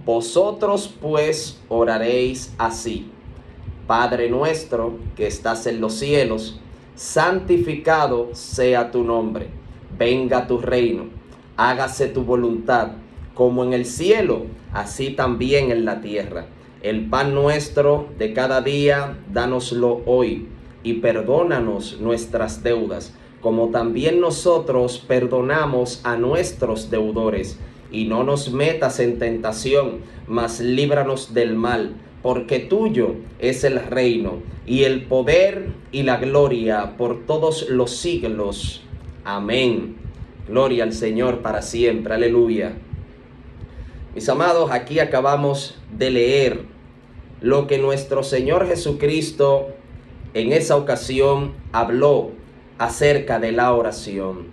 Vosotros pues oraréis así: Padre nuestro que estás en los cielos, santificado sea tu nombre. Venga tu reino. Hágase tu voluntad, como en el cielo, así también en la tierra. El pan nuestro de cada día, dánoslo hoy, y perdónanos nuestras deudas, como también nosotros perdonamos a nuestros deudores. Y no nos metas en tentación, mas líbranos del mal, porque tuyo es el reino, y el poder y la gloria por todos los siglos. Amén. Gloria al Señor para siempre. Aleluya. Mis amados, aquí acabamos de leer lo que nuestro Señor Jesucristo en esa ocasión habló acerca de la oración.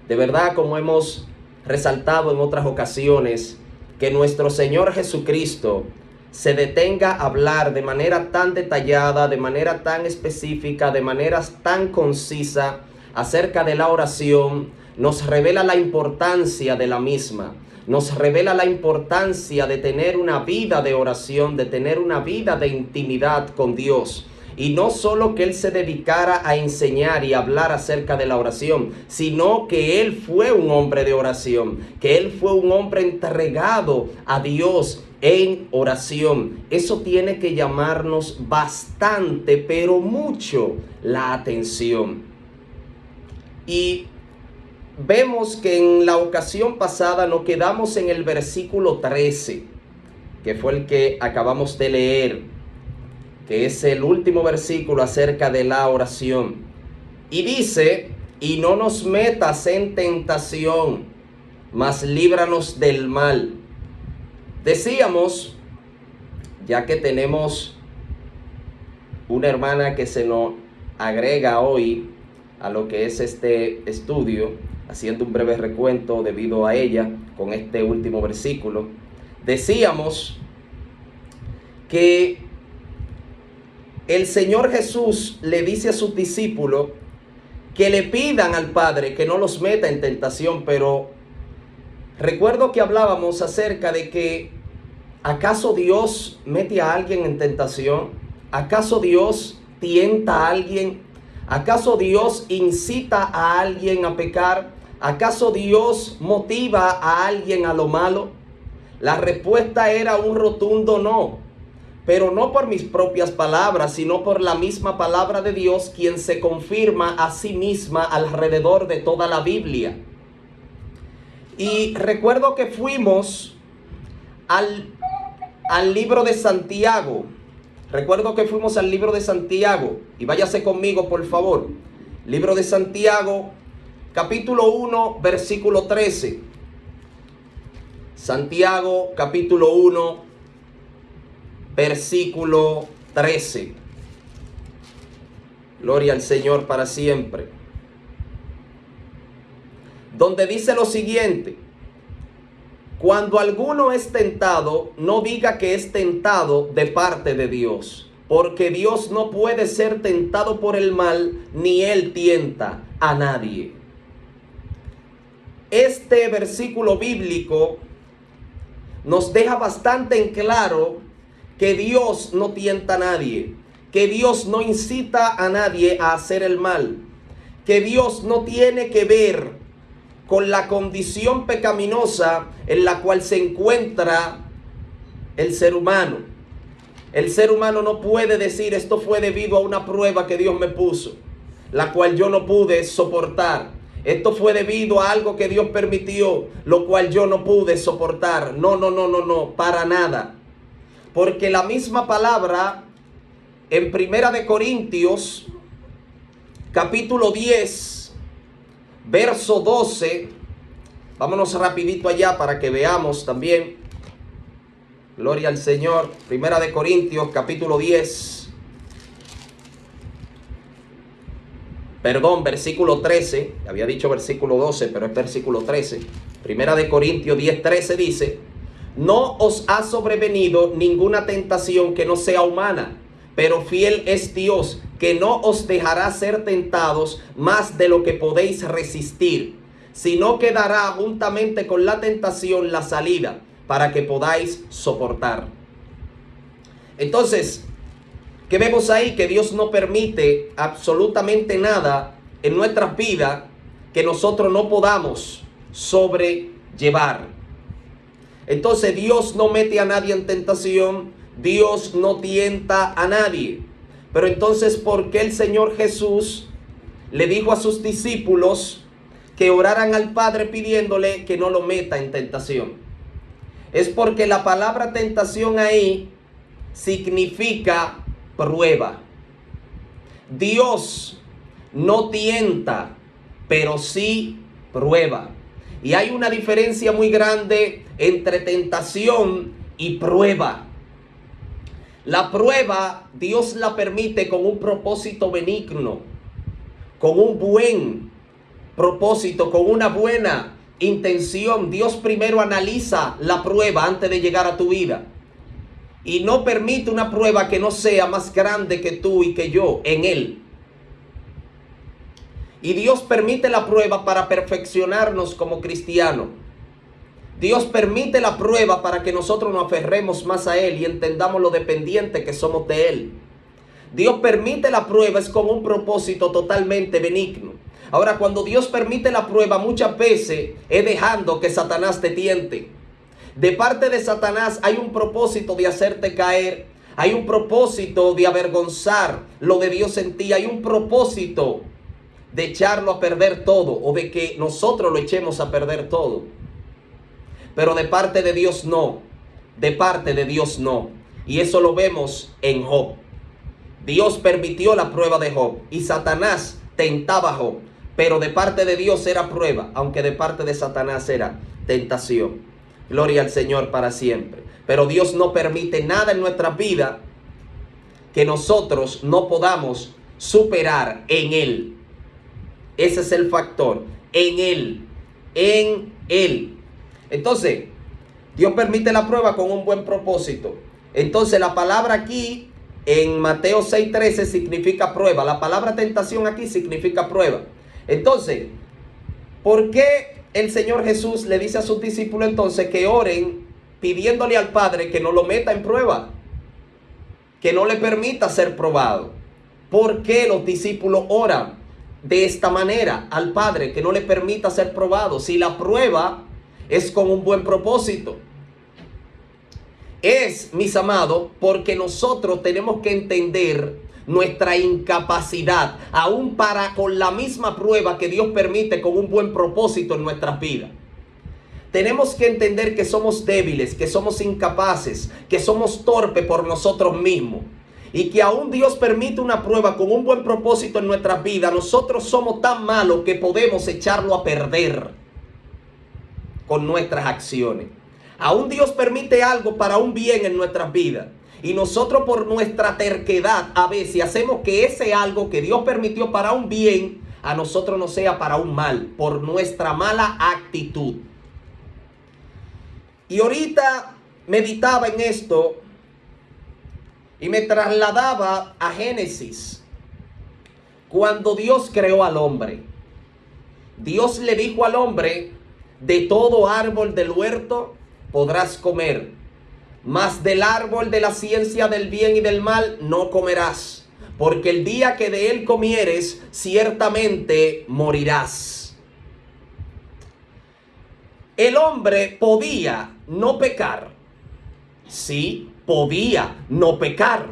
De verdad, como hemos resaltado en otras ocasiones, que nuestro Señor Jesucristo se detenga a hablar de manera tan detallada, de manera tan específica, de manera tan concisa acerca de la oración, nos revela la importancia de la misma. Nos revela la importancia de tener una vida de oración, de tener una vida de intimidad con Dios. Y no solo que Él se dedicara a enseñar y hablar acerca de la oración, sino que Él fue un hombre de oración, que Él fue un hombre entregado a Dios en oración. Eso tiene que llamarnos bastante, pero mucho, la atención. Y vemos que en la ocasión pasada nos quedamos en el versículo 13, que fue el que acabamos de leer, que es el último versículo acerca de la oración. Y dice: y no nos metas en tentación, mas líbranos del mal. Decíamos, ya que tenemos una hermana que se nos agrega hoy a lo que es este estudio, haciendo un breve recuento debido a ella con este último versículo, decíamos que el Señor Jesús le dice a sus discípulos que le pidan al Padre que no los meta en tentación, pero recuerdo que hablábamos acerca de que ¿acaso Dios mete a alguien en tentación? ¿Acaso Dios tienta a alguien? ¿Acaso Dios incita a alguien a pecar? ¿Acaso Dios motiva a alguien a lo malo? La respuesta era un rotundo no. Pero no por mis propias palabras, sino por la misma palabra de Dios, quien se confirma a sí misma alrededor de toda la Biblia. Y recuerdo que fuimos al libro de Santiago. Recuerdo que fuimos al libro de Santiago. Y váyase conmigo, por favor. Libro de Santiago, capítulo 1, versículo 13. Santiago, capítulo 1, versículo 13. Gloria al Señor para siempre. Donde dice lo siguiente: cuando alguno es tentado, no diga que es tentado de parte de Dios, porque Dios no puede ser tentado por el mal, ni Él tienta a nadie. Este versículo bíblico nos deja bastante en claro que Dios no tienta a nadie, que Dios no incita a nadie a hacer el mal, que Dios no tiene que ver con la condición pecaminosa en la cual se encuentra el ser humano. El ser humano no puede decir: esto fue debido a una prueba que Dios me puso, la cual yo no pude soportar. Esto fue debido a algo que Dios permitió, lo cual yo no pude soportar. No, para nada. Porque la misma palabra en Primera de Corintios, capítulo 10, verso 12, vámonos rapidito allá para que veamos también. Gloria al Señor. Primera de Corintios, capítulo 10. Perdón, versículo 13. Había dicho versículo 12, pero es versículo 13. Primera de Corintios 10, 13 dice: no os ha sobrevenido ninguna tentación que no sea humana, pero fiel es Dios, que no os dejará ser tentados más de lo que podéis resistir, sino que dará juntamente con la tentación la salida, para que podáis soportar. Entonces, ¿qué vemos ahí? Que Dios no permite absolutamente nada en nuestras vidas que nosotros no podamos sobrellevar. Entonces Dios no mete a nadie en tentación, Dios no tienta a nadie. Pero entonces, ¿por qué el Señor Jesús le dijo a sus discípulos que oraran al Padre pidiéndole que no lo meta en tentación? Es porque la palabra tentación ahí significa prueba. Dios no tienta, pero sí prueba. Y hay una diferencia muy grande entre tentación y prueba. La prueba Dios la permite con un propósito benigno, con un buen propósito, con una buena intención. Dios primero analiza la prueba antes de llegar a tu vida. Y no permite una prueba que no sea más grande que tú y que yo en Él. Y Dios permite la prueba para perfeccionarnos como cristianos. Dios permite la prueba para que nosotros nos aferremos más a Él y entendamos lo dependiente que somos de Él. Dios permite la prueba es con un propósito totalmente benigno. Ahora, cuando Dios permite la prueba, muchas veces es dejando que Satanás te tiente. De parte de Satanás hay un propósito de hacerte caer. Hay un propósito de avergonzar lo de Dios en ti. Hay un propósito de echarlo a perder todo, o de que nosotros lo echemos a perder todo. Pero de parte de Dios no. De parte de Dios no. Y eso lo vemos en Job. Dios permitió la prueba de Job y Satanás tentaba a Job. Pero de parte de Dios era prueba, aunque de parte de Satanás era tentación. Gloria al Señor para siempre. Pero Dios no permite nada en nuestra vida que nosotros no podamos superar en Él. Ese es el factor. En Él. En Él. Entonces, Dios permite la prueba con un buen propósito. Entonces, la palabra aquí en Mateo 6:13 significa prueba. La palabra tentación aquí significa prueba. Entonces, ¿por qué el Señor Jesús le dice a sus discípulos entonces que oren pidiéndole al Padre que no lo meta en prueba? Que no le permita ser probado. ¿Por qué los discípulos oran de esta manera al Padre, que no le permita ser probado? Si la prueba es con un buen propósito. Es, mis amados, porque nosotros tenemos que entender nuestra incapacidad, aún para con la misma prueba que Dios permite con un buen propósito en nuestras vidas. Tenemos que entender que somos débiles, que somos incapaces, que somos torpes por nosotros mismos. Y que aún Dios permite una prueba con un buen propósito en nuestras vidas. Nosotros somos tan malos que podemos echarlo a perder con nuestras acciones. Aún Dios permite algo para un bien en nuestras vidas. Y nosotros por nuestra terquedad a veces hacemos que ese algo que Dios permitió para un bien, a nosotros no sea para un mal, por nuestra mala actitud. Y ahorita meditaba en esto y me trasladaba a Génesis. Cuando Dios creó al hombre, Dios le dijo al hombre: de todo árbol del huerto podrás comer, mas del árbol de la ciencia del bien y del mal no comerás, porque el día que de él comieres, ciertamente morirás. El hombre podía no pecar. Sí, podía no pecar.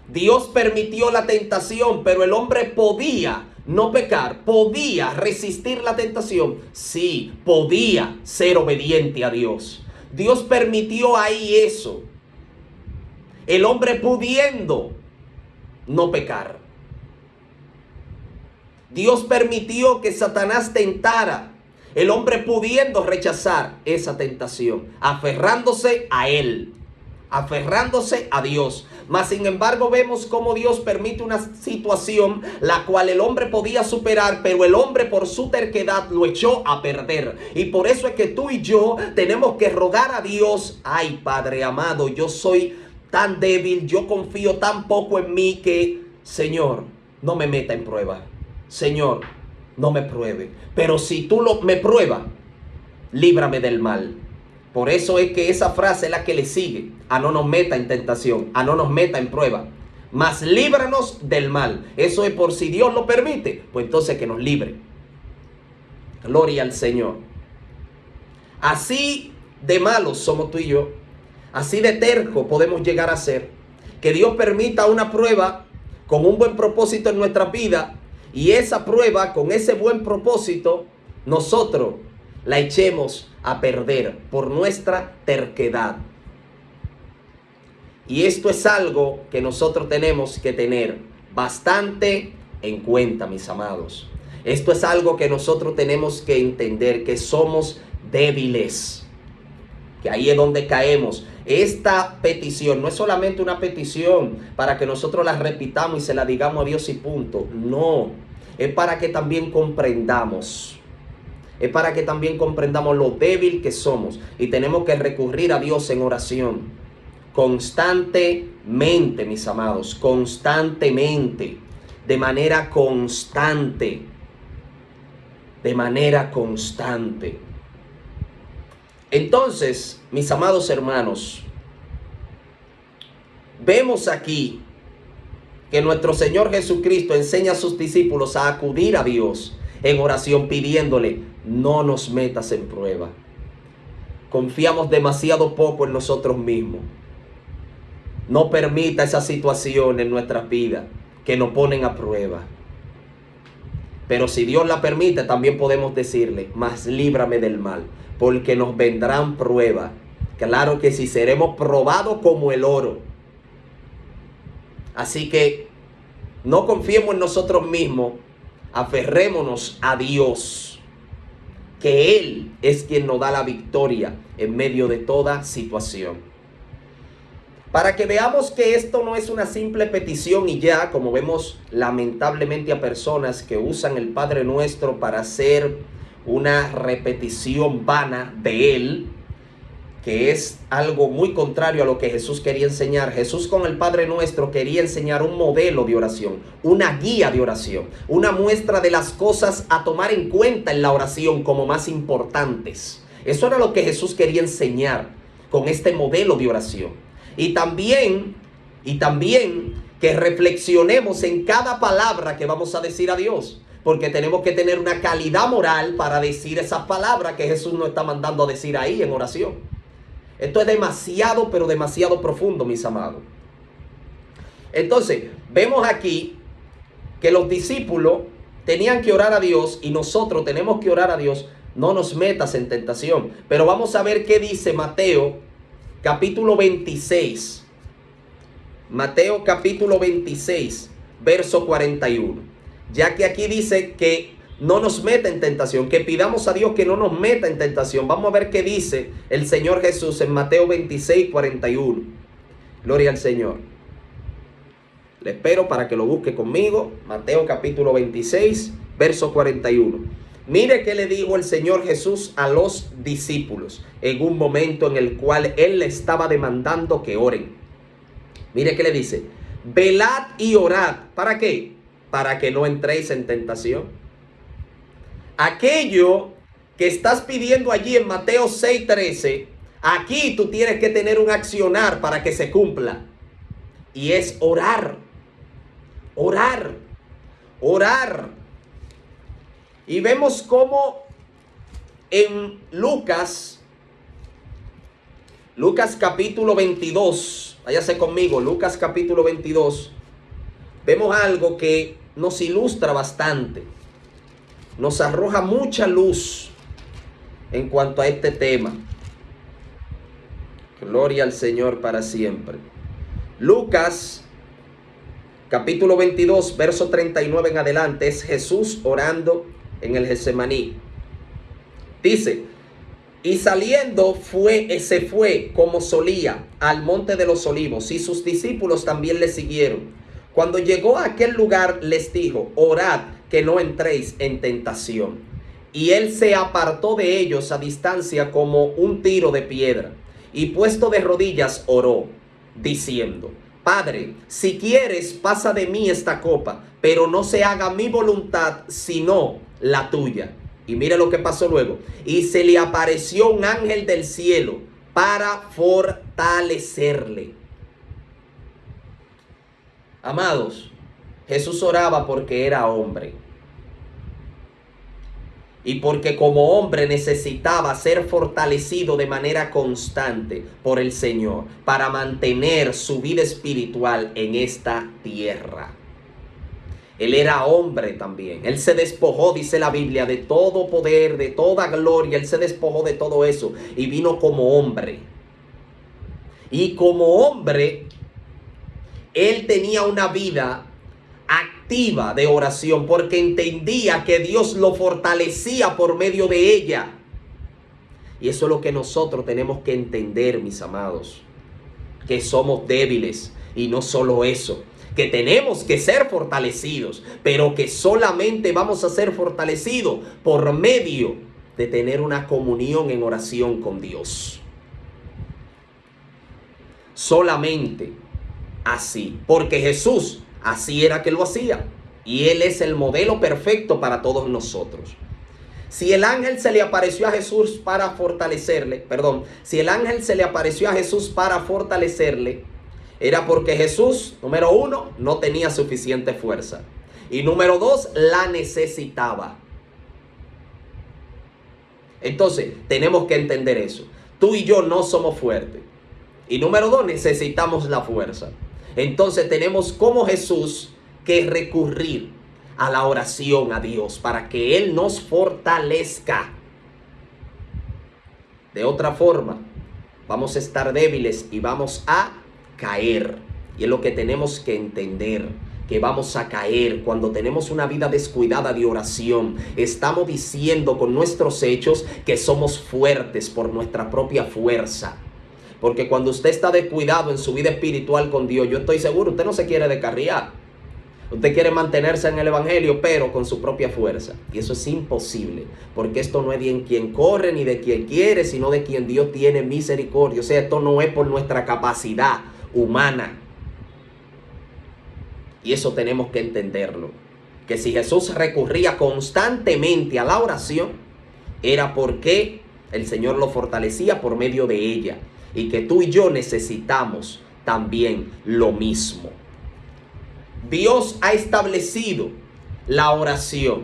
Dios permitió la tentación, pero el hombre podía no pecar, podía resistir la tentación. Sí, podía ser obediente a Dios. Dios permitió ahí eso. El hombre pudiendo no pecar. Dios permitió que Satanás tentara. El hombre pudiendo rechazar esa tentación, aferrándose a él, aferrándose a Dios. Mas sin embargo vemos cómo Dios permite una situación la cual el hombre podía superar, pero el hombre por su terquedad lo echó a perder. Y por eso es que tú y yo tenemos que rogar a Dios: ay, Padre amado, yo soy tan débil, yo confío tan poco en mí que, Señor, no me meta en prueba. Señor, no me pruebe. Pero si tú me pruebas, líbrame del mal. Por eso es que esa frase es la que le sigue. A no nos meta en tentación, a no nos meta en prueba, mas líbranos del mal. Eso es por si Dios lo permite, pues entonces que nos libre. Gloria al Señor. Así de malos somos tú y yo. Así de terco podemos llegar a ser. Que Dios permita una prueba con un buen propósito en nuestra vida, y esa prueba con ese buen propósito nosotros la echemos a perder por nuestra terquedad. Y esto es algo que nosotros tenemos que tener bastante en cuenta, mis amados. Esto es algo que nosotros tenemos que entender, que somos débiles, que ahí es donde caemos. Esta petición no es solamente una petición para que nosotros la repitamos y se la digamos a Dios y punto. No, es para que también comprendamos. Es para que también comprendamos lo débil que somos y tenemos que recurrir a Dios en oración constantemente, mis amados, constantemente, de manera constante, de manera constante. Entonces, mis amados hermanos, vemos aquí que nuestro Señor Jesucristo enseña a sus discípulos a acudir a Dios en oración pidiéndole: no nos metas en prueba. Confiamos demasiado poco en nosotros mismos. No permita esa situación en nuestras vidas que nos ponen a prueba. Pero si Dios la permite, también podemos decirle: mas líbrame del mal, porque nos vendrán pruebas. Claro que sí, seremos probados como el oro. Así que no confiemos en nosotros mismos, aferrémonos a Dios, que Él es quien nos da la victoria en medio de toda situación. Para que veamos que esto no es una simple petición y ya, como vemos lamentablemente a personas que usan el Padre Nuestro para hacer una repetición vana de Él, que es algo muy contrario a lo que Jesús quería enseñar. Jesús con el Padre Nuestro quería enseñar un modelo de oración, una guía de oración, una muestra de las cosas a tomar en cuenta en la oración como más importantes. Eso era lo que Jesús quería enseñar con este modelo de oración. Y también que reflexionemos en cada palabra que vamos a decir a Dios, porque tenemos que tener una calidad moral para decir esas palabras que Jesús nos está mandando a decir ahí en oración. Esto es demasiado, pero demasiado profundo, mis amados. Entonces, vemos aquí que los discípulos tenían que orar a Dios y nosotros tenemos que orar a Dios: no nos metas en tentación. Pero vamos a ver qué dice Mateo capítulo 26. Mateo capítulo 26, verso 41. Ya que aquí dice que no nos meta en tentación, que pidamos a Dios que no nos meta en tentación. Vamos a ver qué dice el Señor Jesús en Mateo 26, 41. Gloria al Señor. Le espero para que lo busque conmigo. Mateo capítulo 26, verso 41. Mire qué le dijo el Señor Jesús a los discípulos en un momento en el cual Él le estaba demandando que oren. Mire qué le dice: velad y orad. ¿Para qué? Para que no entréis en tentación. Aquello que estás pidiendo allí en Mateo 6:13, aquí tú tienes que tener un accionar para que se cumpla. Y es orar. Orar. Orar. Y vemos cómo en Lucas capítulo 22, váyase conmigo, Lucas capítulo 22, vemos algo que nos ilustra bastante, nos arroja mucha luz en cuanto a este tema. Gloria al Señor para siempre. Lucas capítulo 22, verso 39 en adelante, es Jesús orando en el Getsemaní. Dice: y saliendo se fue como solía al monte de los olivos, y sus discípulos también le siguieron. Cuando llegó a aquel lugar les dijo: orad que no entréis en tentación. Y él se apartó de ellos a distancia como un tiro de piedra, y puesto de rodillas oró, diciendo: Padre, si quieres, pasa de mí esta copa, pero no se haga mi voluntad sino la tuya. Y mire lo que pasó luego. Y se le apareció un ángel del cielo para fortalecerle. Amados, Jesús oraba porque era hombre. Y porque como hombre necesitaba ser fortalecido de manera constante por el Señor para mantener su vida espiritual en esta tierra. Él era hombre también. Él se despojó, dice la Biblia, de todo poder, de toda gloria. Él se despojó de todo eso y vino como hombre. Y como hombre, él tenía una vida activa de oración porque entendía que Dios lo fortalecía por medio de ella. Y eso es lo que nosotros tenemos que entender, mis amados, que somos débiles. Y no solo eso, que tenemos que ser fortalecidos, pero que solamente vamos a ser fortalecidos por medio de tener una comunión en oración con Dios. Solamente así, porque Jesús así era que lo hacía. Y Él es el modelo perfecto para todos nosotros. Si el ángel se le apareció a Jesús para fortalecerle, si el ángel se le apareció a Jesús para fortalecerle, era porque Jesús, número 1, no tenía suficiente fuerza. Y número 2, la necesitaba. Entonces, tenemos que entender eso. Tú y yo no somos fuertes. Y número 2, necesitamos la fuerza. Entonces tenemos como Jesús que recurrir a la oración a Dios para que Él nos fortalezca. De otra forma, vamos a estar débiles y vamos a caer. Y es lo que tenemos que entender, que vamos a caer cuando tenemos una vida descuidada de oración. Estamos diciendo con nuestros hechos que somos fuertes por nuestra propia fuerza. Porque cuando usted está descuidado en su vida espiritual con Dios, yo estoy seguro, usted no se quiere descarriar. Usted quiere mantenerse en el evangelio, pero con su propia fuerza. Y eso es imposible, porque esto no es de quien corre ni de quien quiere, sino de quien Dios tiene misericordia. O sea, esto no es por nuestra capacidad humana. Y eso tenemos que entenderlo. Que si Jesús recurría constantemente a la oración, era porque el Señor lo fortalecía por medio de ella. Y que tú y yo necesitamos también lo mismo. Dios ha establecido la oración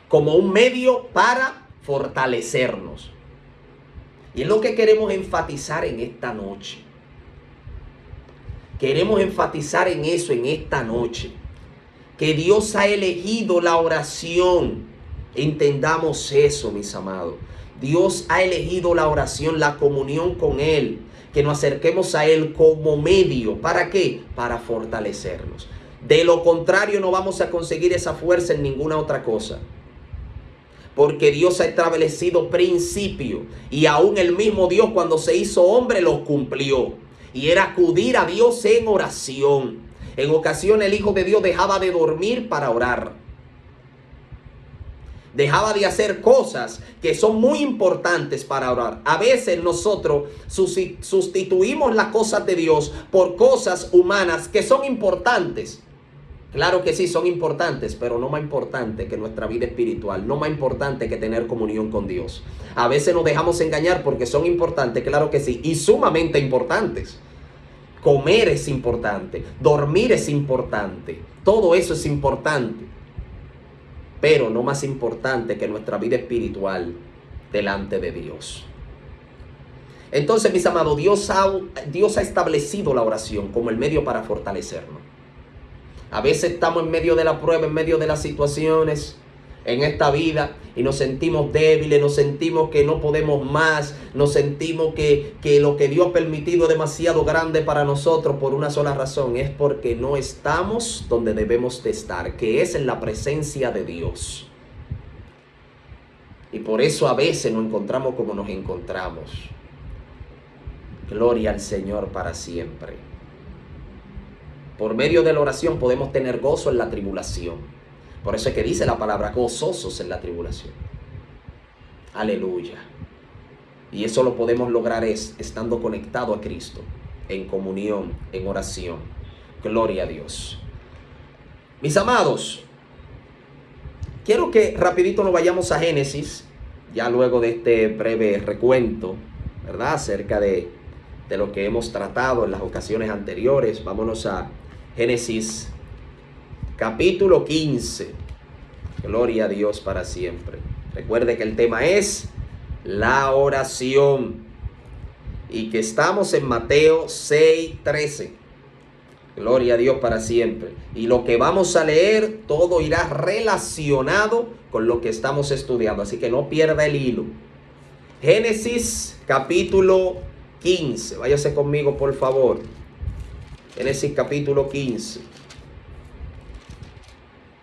como un medio para fortalecernos. Y es lo que queremos enfatizar en esta noche. Queremos enfatizar en eso en esta noche. Que Dios ha elegido la oración. Entendamos eso, mis amados. Dios ha elegido la oración, la comunión con Él, que nos acerquemos a Él como medio. ¿Para qué? Para fortalecernos. De lo contrario, no vamos a conseguir esa fuerza en ninguna otra cosa. Porque Dios ha establecido principio y aún el mismo Dios cuando se hizo hombre los cumplió. Y era acudir a Dios en oración. En ocasiones el Hijo de Dios dejaba de dormir para orar. Dejaba de hacer cosas que son muy importantes para orar. A veces nosotros sustituimos las cosas de Dios por cosas humanas que son importantes. Claro que sí, son importantes, pero no más importante que nuestra vida espiritual, no más importante que tener comunión con Dios. A veces nos dejamos engañar porque son importantes, claro que sí, y sumamente importantes. Comer es importante, dormir es importante, todo eso es importante. Pero no más importante que nuestra vida espiritual delante de Dios. Entonces, mis amados, Dios ha establecido la oración como el medio para fortalecernos. A veces estamos en medio de la prueba, en medio de las situaciones en esta vida y nos sentimos débiles, nos sentimos que no podemos más, nos sentimos que lo que Dios ha permitido es demasiado grande para nosotros por una sola razón, es porque no estamos donde debemos de estar, que es en la presencia de Dios. Y por eso a veces nos encontramos como nos encontramos. Gloria al Señor para siempre. Por medio de la oración podemos tener gozo en la tribulación. Por eso es que dice la palabra, gozosos en la tribulación. Aleluya. Y eso lo podemos lograr estando conectado a Cristo, en comunión, en oración. Gloria a Dios. Mis amados, quiero que rapidito nos vayamos a Génesis, ya luego de este breve recuento, ¿verdad? Acerca de lo que hemos tratado en las ocasiones anteriores. Vámonos a Génesis capítulo 15. Gloria a Dios para siempre. Recuerde que el tema es la oración y que estamos en Mateo 6:13. Gloria a Dios para siempre. Y lo que vamos a leer, todo irá relacionado con lo que estamos estudiando. Así que no pierda el hilo. Génesis capítulo 15. Váyase conmigo, por favor. Génesis capítulo 15.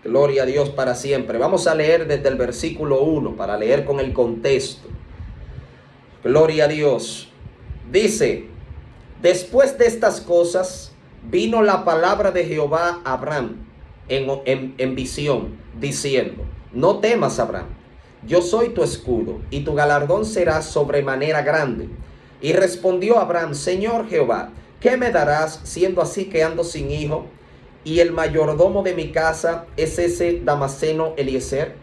Gloria a Dios para siempre. Vamos a leer desde el versículo 1 para leer con el contexto. Gloria a Dios. Dice: después de estas cosas vino la palabra de Jehová a Abraham en visión, diciendo: no temas, Abraham, yo soy tu escudo, y tu galardón será sobremanera grande. Y respondió Abraham: Señor Jehová, ¿qué me darás, siendo así que ando sin hijo, y el mayordomo de mi casa es ese Damaseno Eliezer?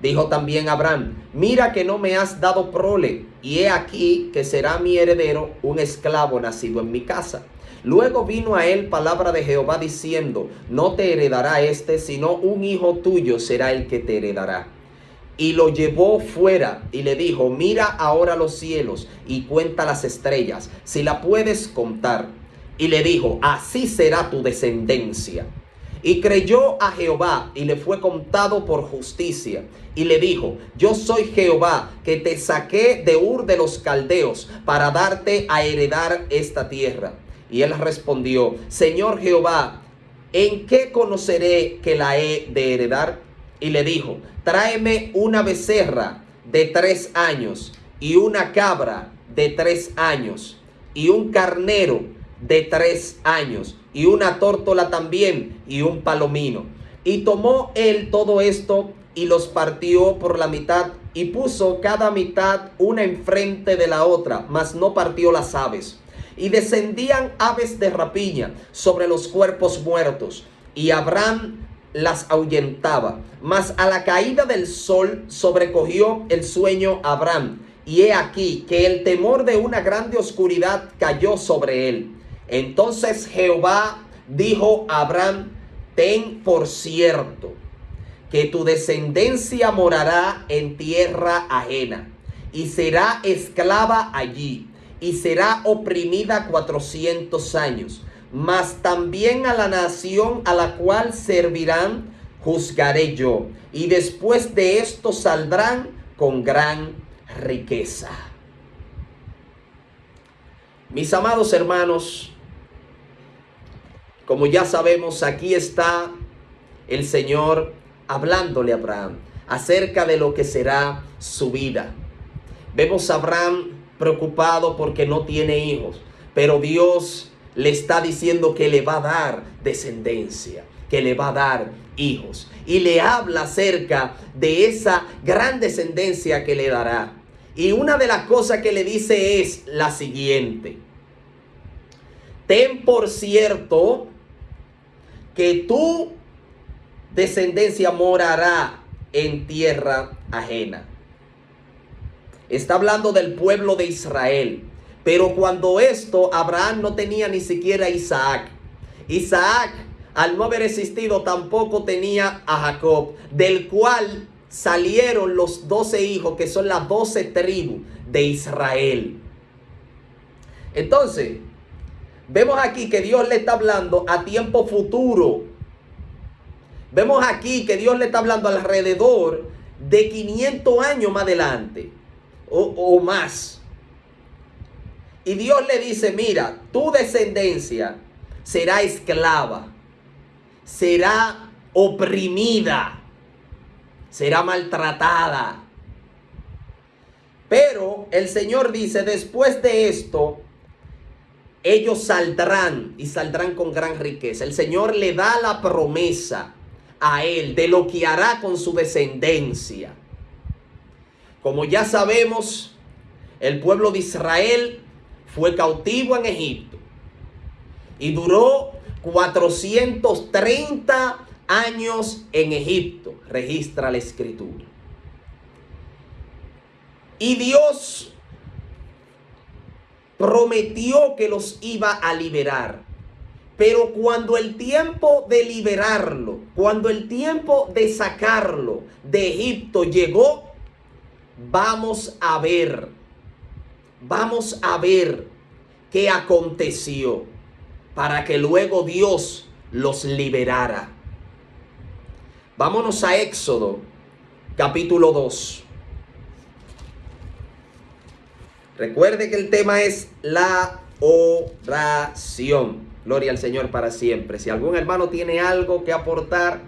Dijo también Abraham: mira que no me has dado prole, y he aquí que será mi heredero un esclavo nacido en mi casa. Luego vino a él palabra de Jehová diciendo: no te heredará este, sino un hijo tuyo será el que te heredará. Y lo llevó fuera y le dijo: mira ahora los cielos y cuenta las estrellas, si la puedes contar. Y le dijo: así será tu descendencia. Y creyó a Jehová y le fue contado por justicia. Y le dijo: yo soy Jehová que te saqué de Ur de los Caldeos para darte a heredar esta tierra. Y él respondió: Señor Jehová, ¿en qué conoceré que la he de heredar? Y le dijo: tráeme una becerra de 3 años, y una cabra de 3 años, y un carnero de 3 años, y una tórtola también, y un palomino. Y tomó él todo esto, y los partió por la mitad, y puso cada mitad una enfrente de la otra, mas no partió las aves. Y descendían aves de rapiña sobre los cuerpos muertos, y Abraham las ahuyentaba. Mas a la caída del sol sobrecogió el sueño a Abraham, y he aquí que el temor de una grande oscuridad cayó sobre él. Entonces Jehová dijo a Abraham: ten por cierto que tu descendencia morará en tierra ajena, y será esclava allí, y será oprimida 400 años. Mas también a la nación a la cual servirán juzgaré yo, y después de esto saldrán con gran riqueza. Mis amados hermanos, como ya sabemos, aquí está el Señor hablándole a Abraham acerca de lo que será su vida. Vemos a Abraham preocupado porque no tiene hijos, pero Dios le está diciendo que le va a dar descendencia, que le va a dar hijos, y le habla acerca de esa gran descendencia que le dará. Y una de las cosas que le dice es la siguiente: ten por cierto que tu descendencia morará en tierra ajena. Está hablando del pueblo de Israel. Pero cuando esto, Abraham no tenía ni siquiera a Isaac. Isaac, al no haber existido, tampoco tenía a Jacob, del cual salieron los 12 hijos, que son las 12 tribus de Israel. Entonces, vemos aquí que Dios le está hablando a tiempo futuro. Vemos aquí que Dios le está hablando alrededor de 500 años más adelante, o más. Y Dios le dice: mira, tu descendencia será esclava, será oprimida, será maltratada. Pero el Señor dice: después de esto, ellos saldrán, y saldrán con gran riqueza. El Señor le da la promesa a él de lo que hará con su descendencia. Como ya sabemos, el pueblo de Israel fue cautivo en Egipto y duró 430 años en Egipto, registra la escritura. Y Dios prometió que los iba a liberar. Pero cuando el tiempo de liberarlo, cuando el tiempo de sacarlo de Egipto llegó, vamos a ver qué aconteció para que luego Dios los liberara. Vámonos a Éxodo, capítulo 2. Recuerde que el tema es la oración. Gloria al Señor para siempre. Si algún hermano tiene algo que aportar,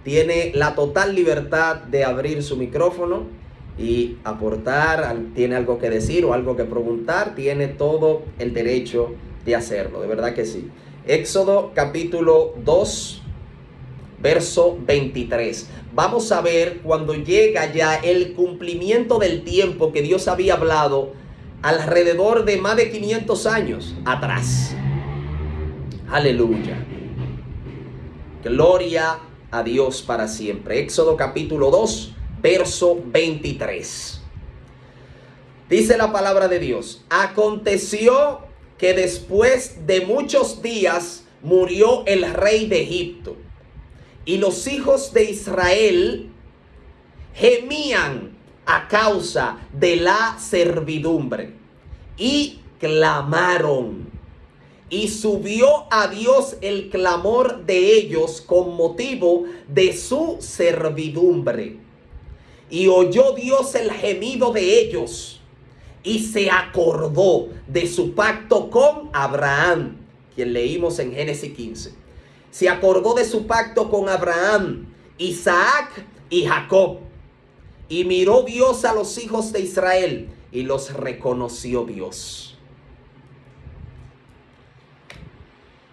tiene la total libertad de abrir su micrófono y aportar, tiene algo que decir o algo que preguntar, tiene todo el derecho de hacerlo, de verdad que sí. Éxodo capítulo 2, verso 23. Vamos a ver cuando llega ya el cumplimiento del tiempo que Dios había hablado alrededor de más de 500 años atrás. Aleluya. Gloria a Dios para siempre. Éxodo capítulo 2, verso 23. Dice la palabra de Dios: aconteció que después de muchos días murió el rey de Egipto, y los hijos de Israel gemían a causa de la servidumbre y clamaron. Y subió a Dios el clamor de ellos con motivo de su servidumbre. Y oyó Dios el gemido de ellos, y se acordó de su pacto con Abraham, quien leímos en Génesis 15. Se acordó de su pacto con Abraham, Isaac y Jacob. Y miró Dios a los hijos de Israel y los reconoció Dios.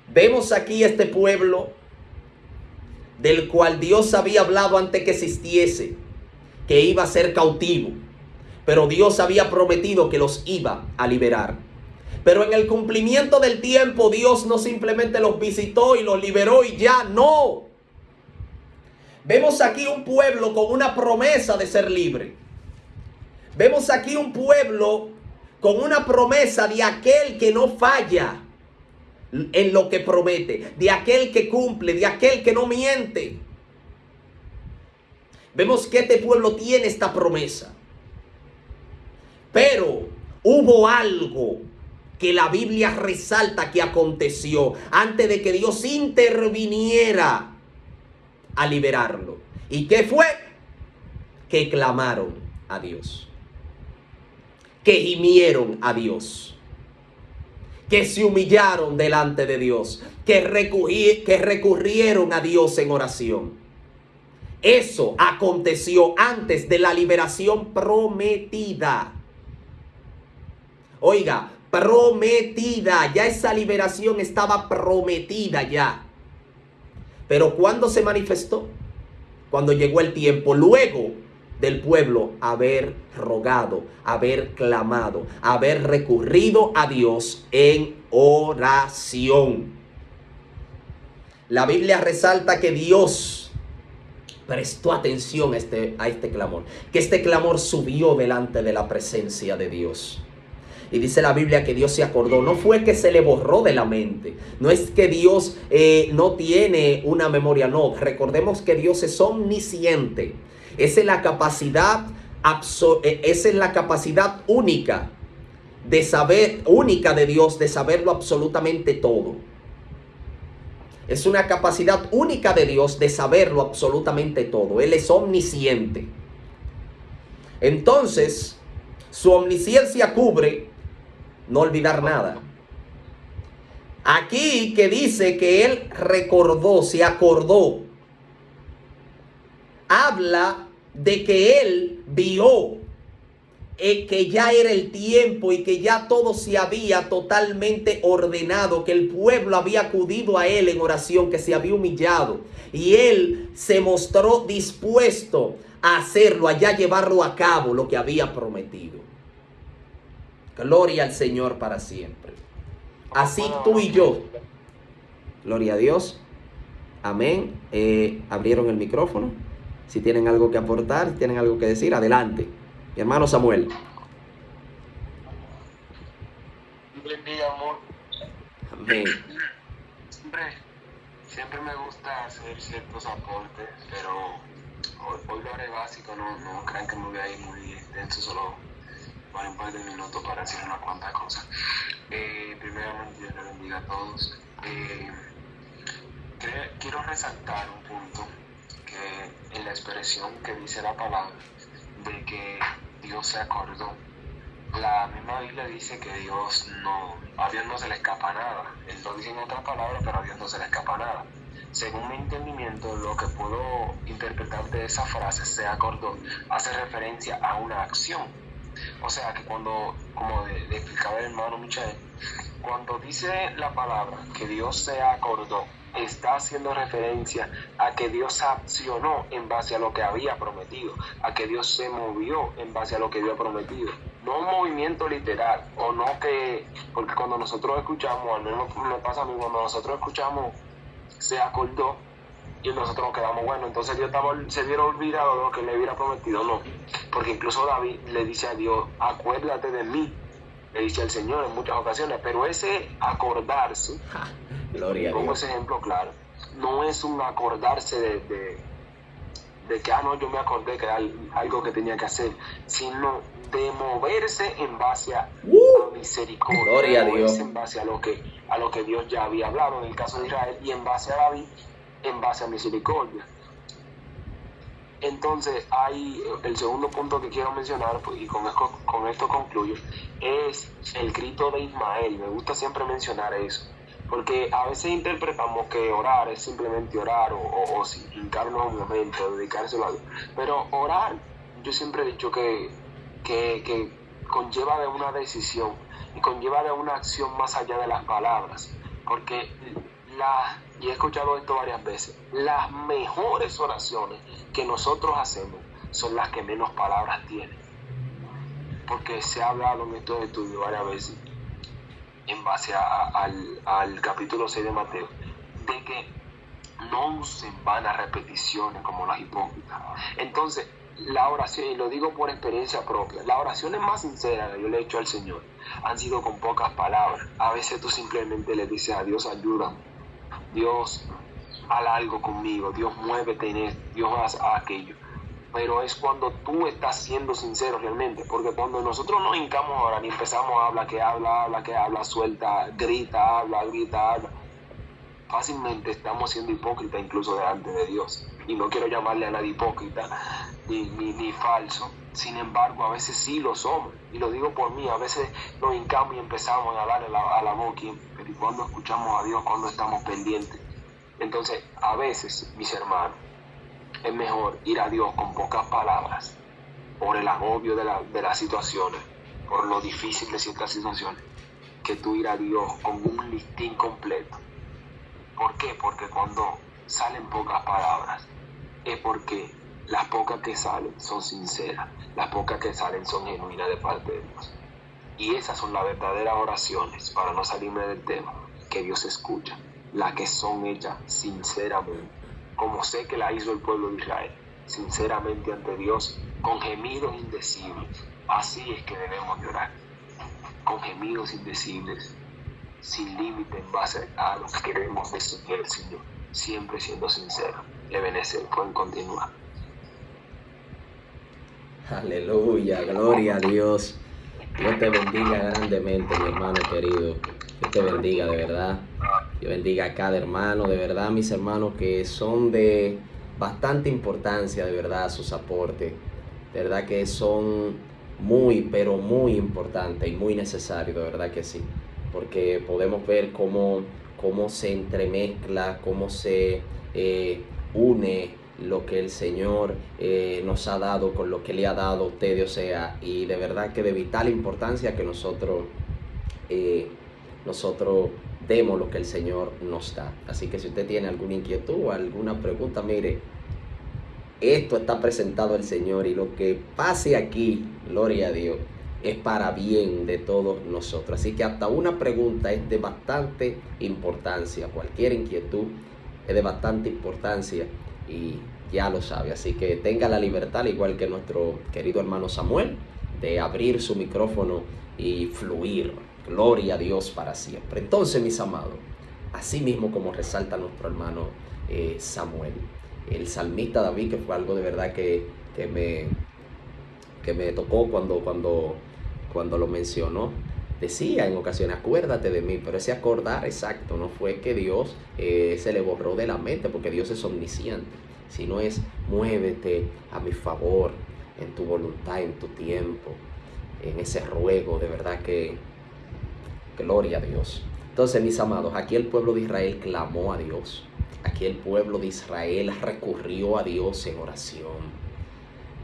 Vemos aquí este pueblo del cual Dios había hablado antes que existiese, que iba a ser cautivo, pero Dios había prometido que los iba a liberar. Pero en el cumplimiento del tiempo, Dios no simplemente los visitó y los liberó y ya, no. Vemos aquí un pueblo con una promesa de ser libre. Vemos aquí un pueblo con una promesa de aquel que no falla en lo que promete, de aquel que cumple, de aquel que no miente. Vemos que este pueblo tiene esta promesa. Pero hubo algo que la Biblia resalta que aconteció antes de que Dios interviniera a liberarlo. ¿Y qué fue? Que clamaron a Dios, que gimieron a Dios, que se humillaron delante de Dios, que recurrieron a Dios en oración. Eso aconteció antes de la liberación prometida. Oiga, prometida, ya esa liberación estaba prometida ya. Pero ¿cuándo se manifestó? Cuando llegó el tiempo, luego del pueblo haber rogado, haber clamado, haber recurrido a Dios en oración. La Biblia resalta que Dios prestó atención a este clamor, que este clamor subió delante de la presencia de Dios. Y dice la Biblia que Dios se acordó. No fue que se le borró de la mente. No es que Dios no tiene una memoria. No, recordemos que Dios es omnisciente. Esa es la capacidad única de saber, única de Dios, de saberlo absolutamente todo. Es una capacidad única de Dios de saberlo absolutamente todo. Él es omnisciente. Entonces, su omnisciencia cubre no olvidar nada. Aquí que dice que él recordó, se acordó, habla de que él vio que ya era el tiempo y que ya todo se había totalmente ordenado, que el pueblo había acudido a él en oración, que se había humillado y él se mostró dispuesto a hacerlo, a ya llevarlo a cabo lo que había prometido. Gloria al Señor para siempre. Así tú y yo, gloria a Dios, Amén. Abrieron el micrófono. Si tienen algo que aportar, si tienen algo que decir, adelante. Mi hermano Samuel. Buen día, amor. Amén. Siempre me gusta hacer ciertos aportes, pero hoy lo haré básico, no crean que me voy a ir muy extenso, solo para un par de minutos para decir unas cuantas cosas. Primeramente, Dios les bendiga a todos. Quiero resaltar un punto que en la expresión que dice la palabra de que Dios se acordó. La misma Biblia dice que a Dios no se le escapa nada. Él lo dice en otras palabras, pero a Dios no se le escapa nada. Según mi entendimiento, lo que puedo interpretar de esa frase, se acordó, hace referencia a una acción. O sea que cuando, como le explicaba el hermano Michael, cuando dice la palabra que Dios se acordó, está haciendo referencia a que Dios accionó en base a lo que había prometido, a que Dios se movió en base a lo que había prometido. No un movimiento literal, o no que, porque cuando nosotros escuchamos, al menos me pasa a mí, cuando nosotros escuchamos se acordó y nosotros nos quedamos, bueno, entonces Dios se hubiera olvidado de lo que le hubiera prometido. No, porque incluso David le dice a Dios, acuérdate de mí, le dice al Señor en muchas ocasiones, pero ese acordarse, Gloria a pongo Dios. ese ejemplo claro, no es un acordarse de que, no, yo me acordé que era algo que tenía que hacer, sino de moverse en base a misericordia, Gloria a Dios. en base a lo que Dios ya había hablado en el caso de Israel, y en base a David, en base a misericordia. Entonces, hay el segundo punto que quiero mencionar, pues, y con esto concluyo, es el grito de Ismael. Me gusta siempre mencionar eso, porque a veces interpretamos que orar es simplemente orar o hincarnos un momento, dedicárselo a Dios. Pero orar, yo siempre he dicho que conlleva de una decisión y conlleva de una acción más allá de las palabras, porque y he escuchado esto varias veces, las mejores oraciones que nosotros hacemos son las que menos palabras tienen, porque se ha hablado en estos estudios varias veces en base al capítulo 6 de Mateo, de que no usen vanas repeticiones como las hipócritas. Entonces, la oración, y lo digo por experiencia propia, las oraciones más sinceras que yo le he hecho al Señor han sido con pocas palabras. A veces tú simplemente le dices a Dios, ayúdame, Dios, haz algo conmigo, Dios, muévete en esto, Dios, haz aquello. Pero es cuando tú estás siendo sincero realmente, porque cuando nosotros nos hincamos ahora y empezamos a hablar, que habla, suelta, grita, habla, fácilmente estamos siendo hipócritas incluso delante de Dios. Y no quiero llamarle a nadie hipócrita ni falso. Sin embargo, a veces sí lo somos. Y lo digo por mí, a veces nos hincamos y empezamos a darle a la boca. Pero ¿y cuando escuchamos a Dios? Cuando estamos pendientes. Entonces, a veces, mis hermanos, es mejor ir a Dios con pocas palabras, por el agobio de las situaciones, por lo difícil de ciertas situaciones, que tú ir a Dios con un listín completo. ¿Por qué? Porque cuando salen pocas palabras, es porque las pocas que salen son sinceras, las pocas que salen son genuinas de parte de Dios. Y esas son las verdaderas oraciones, para no salirme del tema, que Dios escucha, las que son hechas sinceramente, como sé que la hizo el pueblo de Israel, sinceramente ante Dios, con gemidos indecibles. Así es que debemos de orar, con gemidos indecibles, sin límite en base a lo que queremos decir el Señor, siempre siendo sincero. Ebenezer, pueden continuar. Aleluya, gloria a Dios. Dios te bendiga grandemente, mi hermano querido. Dios te bendiga de verdad. Dios bendiga a cada hermano, de verdad, mis hermanos que son de bastante importancia, de verdad, sus aportes. De verdad que son muy, pero muy importantes y muy necesarios, de verdad que sí. Porque podemos ver cómo se entremezcla, cómo se une lo que el Señor nos ha dado con lo que le ha dado a usted, o sea, y de verdad que de vital importancia que nosotros demos lo que el Señor nos da. Así que si usted tiene alguna inquietud o alguna pregunta, mire, esto está presentado al Señor y lo que pase aquí, gloria a Dios, es para bien de todos nosotros. Así que hasta una pregunta es de bastante importancia. Cualquier inquietud, es de bastante importancia y ya lo sabe. Así que tenga la libertad, al igual que nuestro querido hermano Samuel, de abrir su micrófono y fluir. Gloria a Dios para siempre. Entonces, mis amados, así mismo como resalta nuestro hermano Samuel, el salmista David, que fue algo de verdad que me tocó cuando lo mencionó, decía en ocasiones, acuérdate de mí, pero ese acordar exacto no fue que Dios se le borró de la mente, porque Dios es omnisciente, sino es muévete a mi favor, en tu voluntad, en tu tiempo, en ese ruego, de verdad que gloria a Dios. Entonces, mis amados, aquí el pueblo de Israel clamó a Dios. Aquí el pueblo de Israel recurrió a Dios en oración.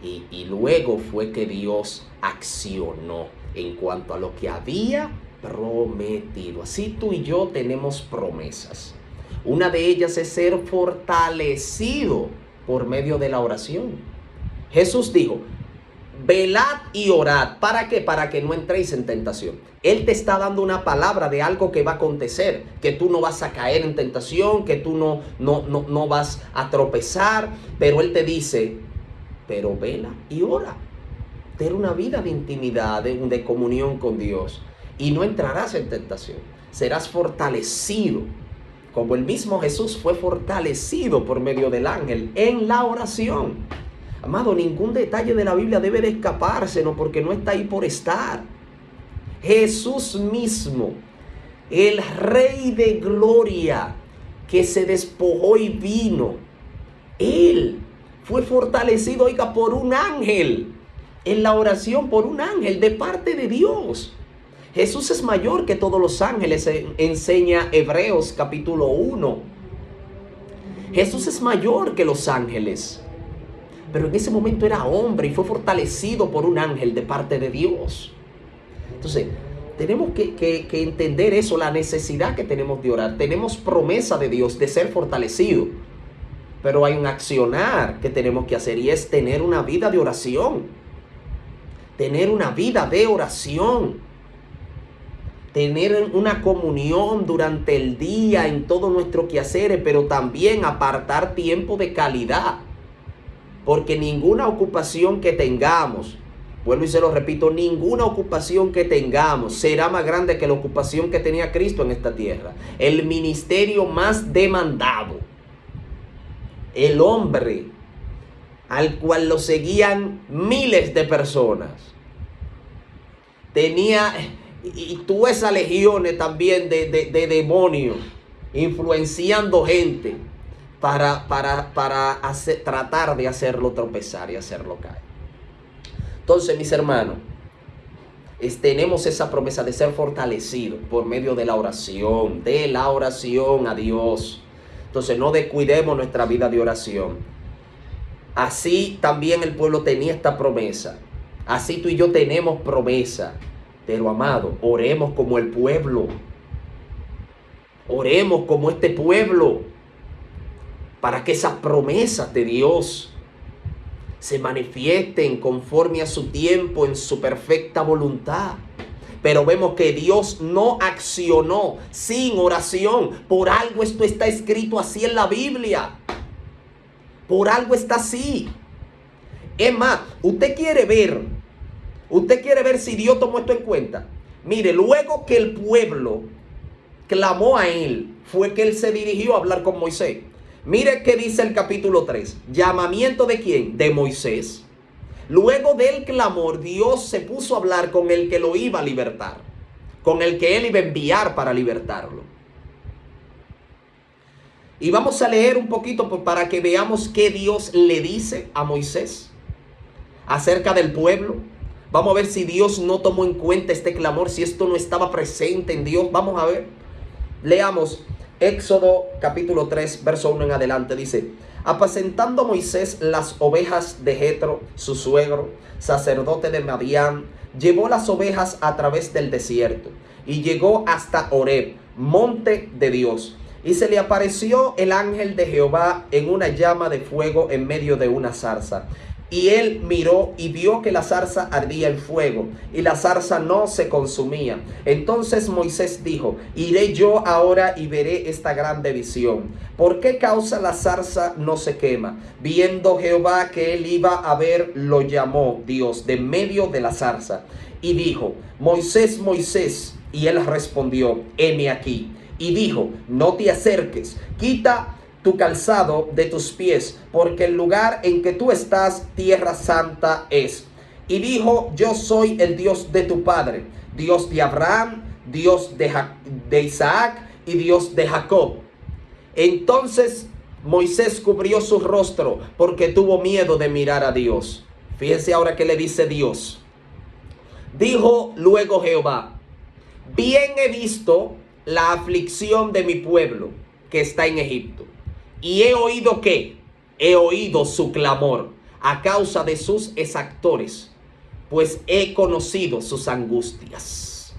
Y luego fue que Dios accionó en cuanto a lo que había prometido. Así tú y yo tenemos promesas. Una de ellas es ser fortalecido por medio de la oración. Jesús dijo, velad y orad. ¿Para qué? Para que no entréis en tentación. Él te está dando una palabra de algo que va a acontecer, que tú no vas a caer en tentación, que tú no vas a tropezar, pero Él te dice, pero vela y ora. Ten una vida de intimidad, de comunión con Dios, y no entrarás en tentación. Serás fortalecido, como el mismo Jesús fue fortalecido por medio del ángel en la oración. Amado, ningún detalle de la Biblia debe de escapársenos, porque no está ahí por estar. Jesús mismo, el Rey de Gloria, que se despojó y vino, Él fue fortalecido, oiga, por un ángel, en la oración, por un ángel de parte de Dios. Jesús es mayor que todos los ángeles, enseña Hebreos capítulo 1. Jesús es mayor que los ángeles, pero en ese momento era hombre y fue fortalecido por un ángel de parte de Dios. Entonces, tenemos que entender eso, la necesidad que tenemos de orar. Tenemos promesa de Dios de ser fortalecido, pero hay un accionar que tenemos que hacer, y es tener una vida de oración. Tener una vida de oración. Tener una comunión durante el día en todo nuestro quehaceres, pero también apartar tiempo de calidad. Porque ninguna ocupación que tengamos, vuelvo y se lo repito, ninguna ocupación que tengamos será más grande que la ocupación que tenía Cristo en esta tierra. El ministerio más demandado, el hombre al cual lo seguían miles de personas, tenía, y tuvo esas legiones también de demonios influenciando gente para tratar de hacerlo tropezar y hacerlo caer. Entonces, mis hermanos, tenemos esa promesa de ser fortalecidos por medio de la oración a Dios. Entonces, no descuidemos nuestra vida de oración. Así también el pueblo tenía esta promesa. Así tú y yo tenemos promesa. Pero, amado, oremos como el pueblo. Oremos como este pueblo, para que esas promesas de Dios se manifiesten conforme a su tiempo, en su perfecta voluntad. Pero vemos que Dios no accionó sin oración. Por algo esto está escrito así en la Biblia. Por algo está así. Es más, usted quiere ver si Dios tomó esto en cuenta. Mire, luego que el pueblo clamó a Él, fue que Él se dirigió a hablar con Moisés. Mire qué dice el capítulo 3. ¿Llamamiento de quién? De Moisés. Luego del clamor, Dios se puso a hablar con el que lo iba a libertar, con el que Él iba a enviar para libertarlo. Y vamos a leer un poquito para que veamos qué Dios le dice a Moisés acerca del pueblo. Vamos a ver si Dios no tomó en cuenta este clamor, si esto no estaba presente en Dios. Vamos a ver. Leamos Éxodo capítulo 3, verso 1 en adelante. Dice: apacentando Moisés las ovejas de Jetro, su suegro, sacerdote de Madián, llevó las ovejas a través del desierto y llegó hasta Horeb, monte de Dios. Y se le apareció el ángel de Jehová en una llama de fuego en medio de una zarza. Y él miró y vio que la zarza ardía en fuego, y la zarza no se consumía. Entonces Moisés dijo: iré yo ahora y veré esta grande visión. ¿Por qué causa la zarza no se quema? Viendo Jehová que él iba a ver, lo llamó Dios de medio de la zarza, y dijo: Moisés, Moisés. Y él respondió: heme aquí. Y dijo: no te acerques, quita tu calzado de tus pies, porque el lugar en que tú estás, tierra santa es. Y dijo: yo soy el Dios de tu padre, Dios de Abraham, Dios de Isaac y Dios de Jacob. Entonces Moisés cubrió su rostro porque tuvo miedo de mirar a Dios. Fíjense ahora que le dice Dios. Dijo luego Jehová: bien he visto la aflicción de mi pueblo que está en Egipto. Y he oído ¿qué? He oído su clamor a causa de sus exactores, pues he conocido sus angustias.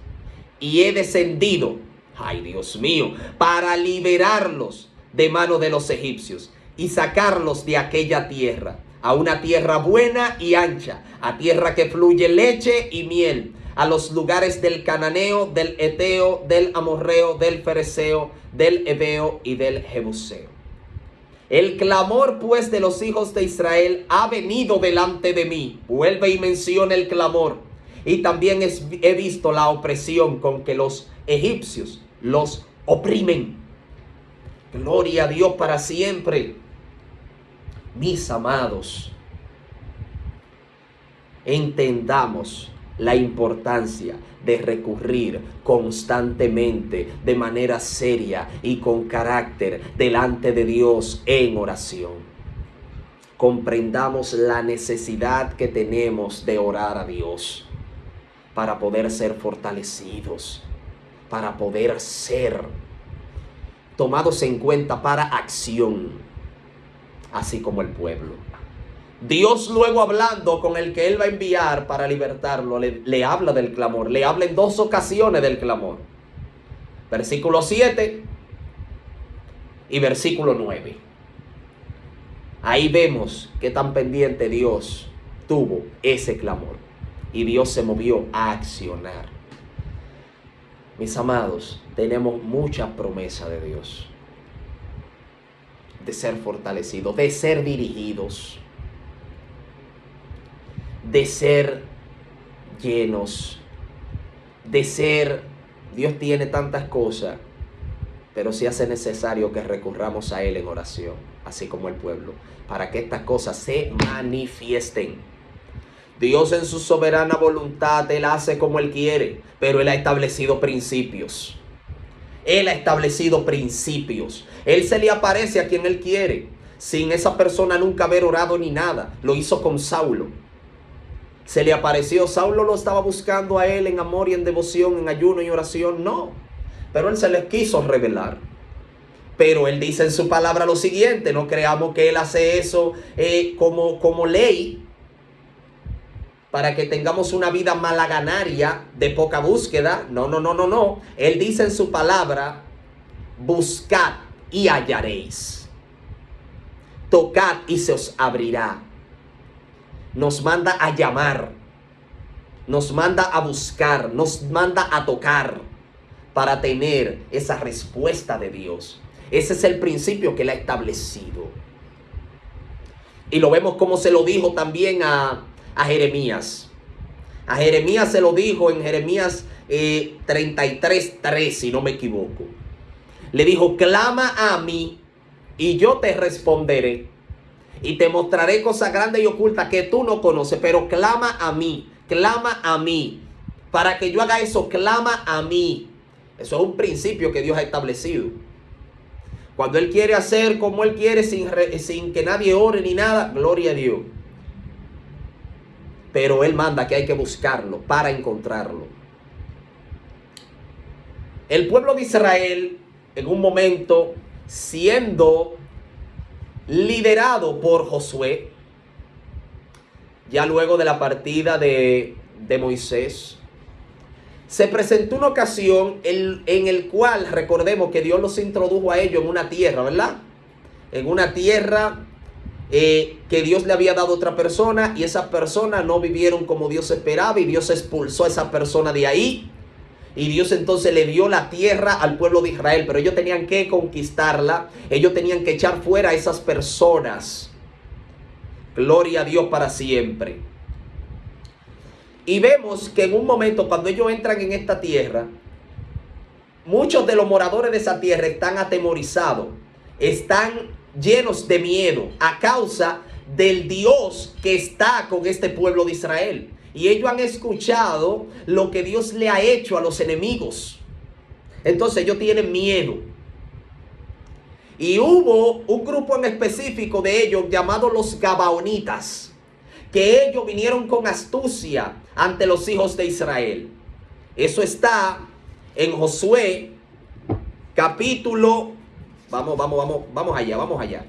Y he descendido, ay Dios mío, para liberarlos de mano de los egipcios y sacarlos de aquella tierra, a una tierra buena y ancha, a tierra que fluye leche y miel, a los lugares del cananeo, del eteo, del amorreo, del fereceo, del heveo y del jebuseo. El clamor pues de los hijos de Israel ha venido delante de mí. Vuelve y menciona el clamor. Y también he visto la opresión con que los egipcios los oprimen. Gloria a Dios para siempre. Mis amados, entendamos la importancia de recurrir constantemente, de manera seria y con carácter delante de Dios en oración. Comprendamos la necesidad que tenemos de orar a Dios para poder ser fortalecidos, para poder ser tomados en cuenta para acción, así como el pueblo. Dios luego, hablando con el que él va a enviar para libertarlo, le habla del clamor. Le habla en dos ocasiones del clamor. Versículo 7 y versículo 9. Ahí vemos qué tan pendiente Dios tuvo ese clamor. Y Dios se movió a accionar. Mis amados, tenemos mucha promesa de Dios. De ser fortalecidos, de ser dirigidos, de ser llenos, de ser... Dios tiene tantas cosas, pero sí hace necesario que recurramos a Él en oración, así como el pueblo, para que estas cosas se manifiesten. Dios en su soberana voluntad, Él hace como Él quiere, pero Él ha establecido principios. Él ha establecido principios. Él se le aparece a quien Él quiere, sin esa persona nunca haber orado ni nada. Lo hizo con Saulo. Se le apareció. Saulo lo estaba buscando a él en amor y en devoción, en ayuno y oración. No, pero él se les quiso revelar. Pero él dice en su palabra lo siguiente: no creamos que él hace eso como ley, para que tengamos una vida malaganaria de poca búsqueda. No. Él dice en su palabra: buscad y hallaréis, tocad y se os abrirá. Nos manda a llamar, nos manda a buscar, nos manda a tocar para tener esa respuesta de Dios. Ese es el principio que Él ha establecido. Y lo vemos como se lo dijo también a Jeremías. A Jeremías se lo dijo en Jeremías 33:3, si no me equivoco. Le dijo: clama a mí y yo te responderé. Y te mostraré cosas grandes y ocultas que tú no conoces. Pero clama a mí. Clama a mí. Para que yo haga eso, clama a mí. Eso es un principio que Dios ha establecido. Cuando Él quiere hacer como Él quiere, sin que nadie ore ni nada, gloria a Dios. Pero Él manda que hay que buscarlo para encontrarlo. El pueblo de Israel, en un momento, siendo liderado por Josué, ya luego de la partida de Moisés, se presentó una ocasión en el cual, recordemos que Dios los introdujo a ellos en una tierra, ¿verdad? En una tierra que Dios le había dado a otra persona y esa persona no vivieron como Dios esperaba y Dios expulsó a esa persona de ahí. Y Dios entonces le dio la tierra al pueblo de Israel, pero ellos tenían que conquistarla, ellos tenían que echar fuera a esas personas. Gloria a Dios para siempre. Y vemos que en un momento cuando ellos entran en esta tierra, muchos de los moradores de esa tierra están atemorizados, están llenos de miedo a causa del Dios que está con este pueblo de Israel. Y ellos han escuchado lo que Dios le ha hecho a los enemigos. Entonces ellos tienen miedo. Y hubo un grupo en específico de ellos llamado los Gabaonitas, que ellos vinieron con astucia ante los hijos de Israel. Eso está en Josué capítulo, vamos allá.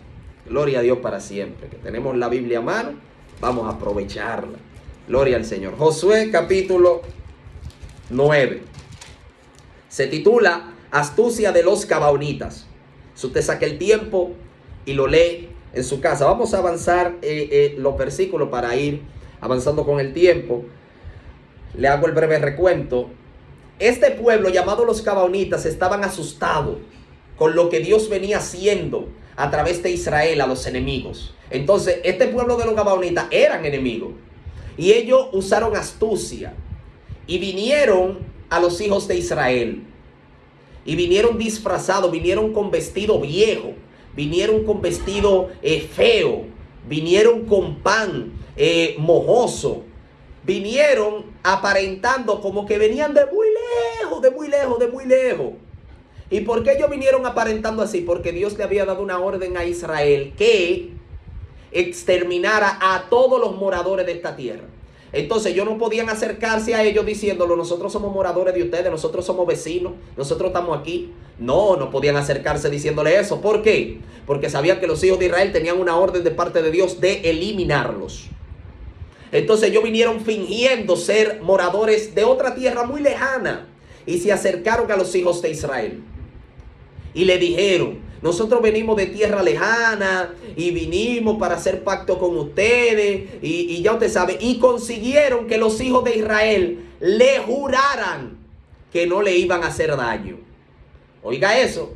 Gloria a Dios para siempre, que tenemos la Biblia a mano, vamos a aprovecharla. Gloria al Señor. Josué capítulo 9. Se titula Astucia de los Gabaonitas. Si usted saca el tiempo y lo lee en su casa. Vamos a avanzar los versículos para ir avanzando con el tiempo. Le hago el breve recuento. Este pueblo llamado los Gabaonitas estaban asustados con lo que Dios venía haciendo a través de Israel a los enemigos. Entonces, este pueblo de los Gabaonitas eran enemigos. Y ellos usaron astucia y vinieron a los hijos de Israel. Y vinieron disfrazados, vinieron con vestido viejo, vinieron con vestido feo, vinieron con pan mojoso, vinieron aparentando como que venían de muy lejos. ¿Y por qué ellos vinieron aparentando así? Porque Dios le había dado una orden a Israel que exterminara a todos los moradores de esta tierra. Entonces ellos no podían acercarse a ellos diciéndolo, nosotros somos moradores de ustedes, nosotros somos vecinos, nosotros estamos aquí. No podían acercarse diciéndole eso. ¿Por qué? Porque sabían que los hijos de Israel tenían una orden de parte de Dios de eliminarlos. Entonces ellos vinieron fingiendo ser moradores de otra tierra muy lejana y se acercaron a los hijos de Israel. Y le dijeron, nosotros venimos de tierra lejana y vinimos para hacer pacto con ustedes y ya usted sabe. Y consiguieron que los hijos de Israel le juraran que no le iban a hacer daño. Oiga eso.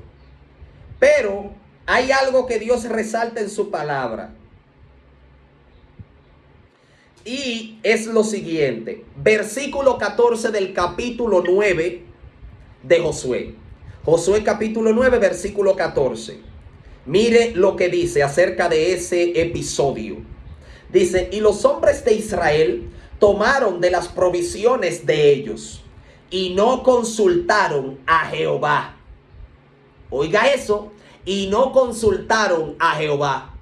Pero hay algo que Dios resalta en su palabra. Y es lo siguiente. Versículo 14 del capítulo 9 de Josué. Josué capítulo 9, versículo 14. Mire lo que dice acerca de ese episodio. Dice, y los hombres de Israel tomaron de las provisiones de ellos y no consultaron a Jehová. Oiga eso, y no consultaron a Jehová.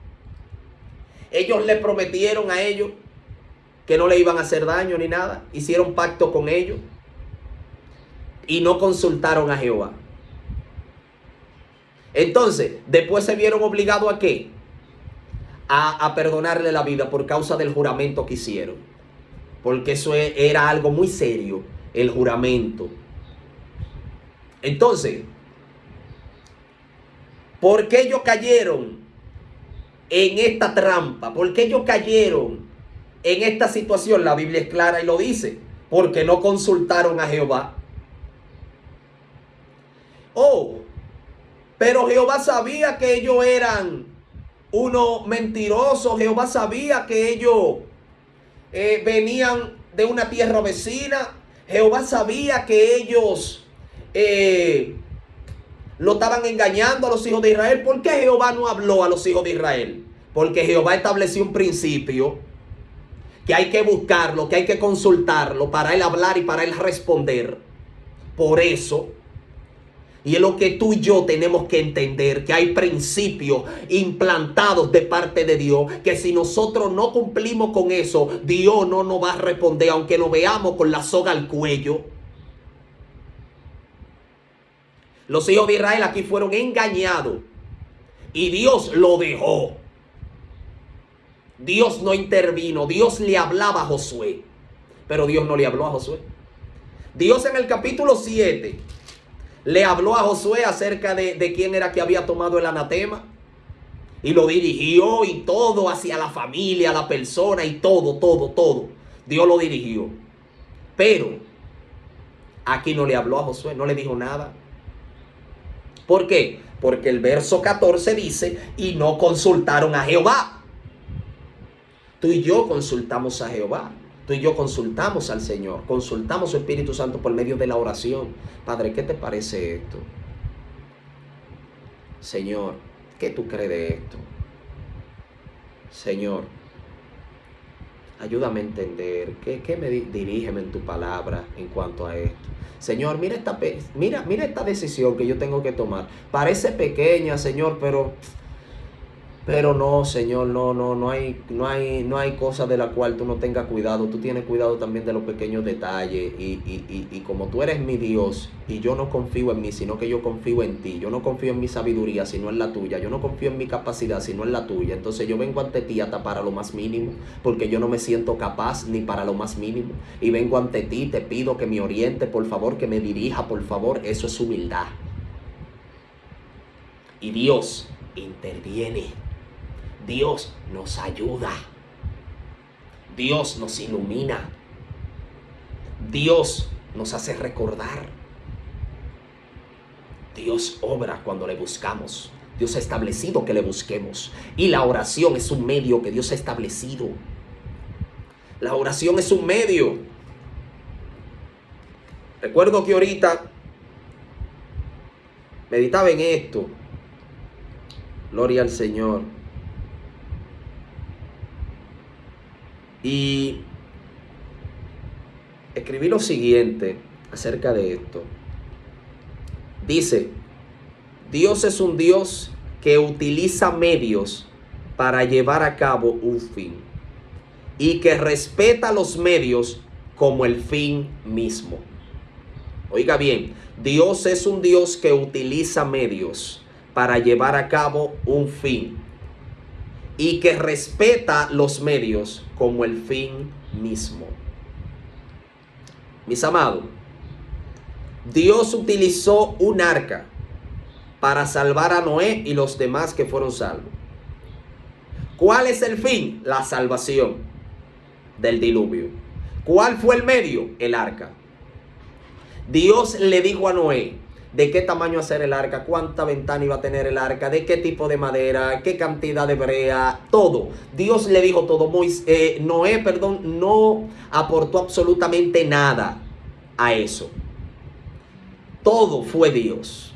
Ellos le prometieron a ellos que no le iban a hacer daño ni nada. Hicieron pacto con ellos y no consultaron a Jehová. Entonces, después se vieron obligados ¿a qué? A perdonarle la vida por causa del juramento que hicieron. Porque eso era algo muy serio, el juramento. Entonces, ¿por qué ellos cayeron en esta trampa? ¿Por qué ellos cayeron en esta situación? La Biblia es clara y lo dice. Porque no consultaron a Jehová. Pero Jehová sabía que ellos eran unos mentirosos. Jehová sabía que ellos venían de una tierra vecina. Jehová sabía que ellos lo estaban engañando a los hijos de Israel. ¿Por qué Jehová no habló a los hijos de Israel? Porque Jehová estableció un principio que hay que buscarlo, que hay que consultarlo para él hablar y para él responder. Por eso. Y es lo que tú y yo tenemos que entender, que hay principios implantados de parte de Dios, que si nosotros no cumplimos con eso, Dios no nos va a responder, aunque nos veamos con la soga al cuello. Los hijos de Israel aquí fueron engañados y Dios lo dejó. Dios no intervino, Dios le hablaba a Josué, pero Dios no le habló a Josué. Dios en el capítulo 7... le habló a Josué acerca de quién era que había tomado el anatema. y lo dirigió y todo hacia la familia, la persona y todo. Dios lo dirigió. Pero aquí no le habló a Josué, no le dijo nada. ¿Por qué? Porque el verso 14 dice, y no consultaron a Jehová. Tú y yo consultamos a Jehová. Tú y yo consultamos al Señor. Consultamos su Espíritu Santo por medio de la oración. Padre, ¿qué te parece esto? Señor, ¿qué tú crees de esto? Señor, ayúdame a entender. Dirígeme en tu palabra en cuanto a esto. Señor, mira esta decisión que yo tengo que tomar. Parece pequeña, Señor, pero no, Señor, no hay cosa de la cual tú no tengas cuidado. Tú tienes cuidado también de los pequeños detalles. Y como tú eres mi Dios, y yo no confío en mí, sino que yo confío en ti. Yo no confío en mi sabiduría, sino en la tuya. Yo no confío en mi capacidad, sino en la tuya. Entonces yo vengo ante ti hasta para lo más mínimo, porque yo no me siento capaz ni para lo más mínimo. Y vengo ante ti, te pido que me oriente, por favor, que me dirija, por favor. Eso es humildad. Y Dios interviene. Dios nos ayuda. Dios nos ilumina. Dios nos hace recordar. Dios obra cuando le buscamos. Dios ha establecido que le busquemos. Y la oración es un medio que Dios ha establecido. La oración es un medio. Recuerdo que ahorita meditaba en esto. Gloria al Señor. Y escribí lo siguiente acerca de esto. Dice, Dios es un Dios que utiliza medios para llevar a cabo un fin y que respeta los medios como el fin mismo. Oiga bien, Dios es un Dios que utiliza medios para llevar a cabo un fin y que respeta los medios como el fin mismo. Mis amados, Dios utilizó un arca para salvar a Noé y los demás que fueron salvos. ¿Cuál es el fin? La salvación del diluvio. ¿Cuál fue el medio? El arca. Dios le dijo a Noé de qué tamaño hacer el arca, cuánta ventana iba a tener el arca, de qué tipo de madera, qué cantidad de brea, todo. Dios le dijo todo. Noé no aportó absolutamente nada a eso. Todo fue Dios.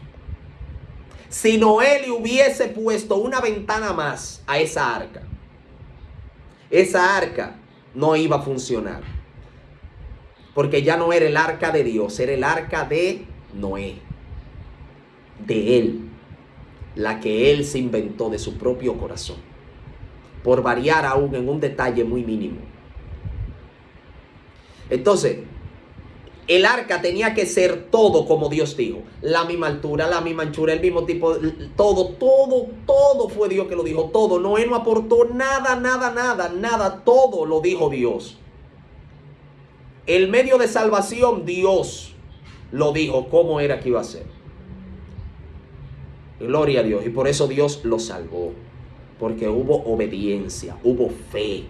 Si Noé le hubiese puesto una ventana más a esa arca no iba a funcionar. Porque ya no era el arca de Dios, era el arca de Noé. De él, la que él se inventó de su propio corazón, por variar aún en un detalle muy mínimo. Entonces, el arca tenía que ser todo como Dios dijo, la misma altura, la misma anchura, el mismo tipo, todo fue Dios que lo dijo, todo. Noé no aportó nada, todo lo dijo Dios. El medio de salvación, Dios lo dijo, cómo era que iba a ser. Gloria a Dios. Y por eso Dios los salvó. Porque hubo obediencia, hubo fe.